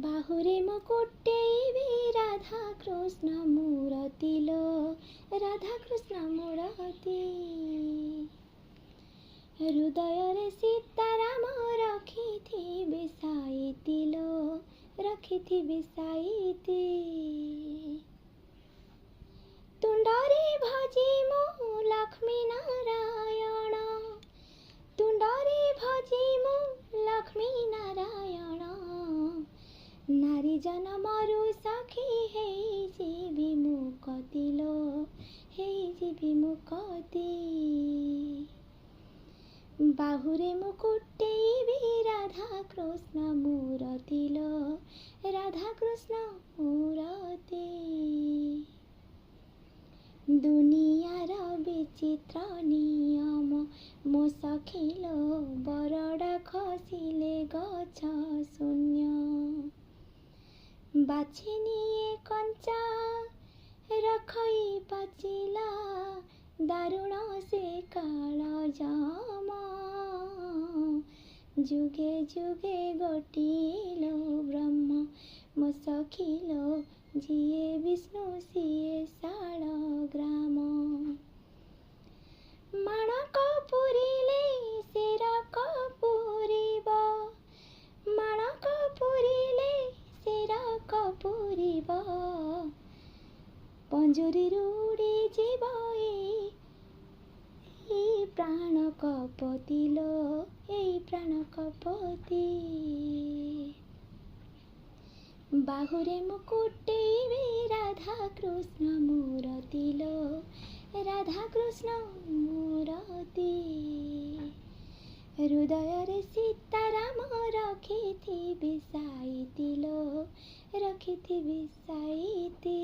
बाहुरे मुकुटेबी राधा कृष्ण मूरति लो राधा कृष्ण मूरति हृदय रे सीताराम रखिथिबे साइति लो रखिथिबे साइति तुंडरे भजिमु लक्ष्मी नारायण तुंडरे भजिमु लक्ष्मी नारायण नारी जनमरु सखी हेई जीवी मुक्ति लो हेई जीवी मुक्ति बाहुरे मुकुटेबी राधा कृष्ण मूरति लो राधा कृष्ण मूरति दुनियार विचित्र नियम मो सखी लो बरडा खसिले गछ शून्य बाछि निए कंचा रखई पाचिला दारुण से काल जाम जुगे जुगे गोटिलो ब्रह्म मो सखिलो जिए विष्णु सिए शाल ग्राम माणक पुरिले शिर कपुरिब माणक पुरिले शिर कपुरिब पंजुरी रूढ़ी जीव प्राण कपति लो प्राण कपति बाहुरे मुकुटेबी राधा कृष्ण मूरति लो राधा कृष्ण मूरति हृदय रे सीताराम रखिथिबे साइति लो रखिथिबे साइति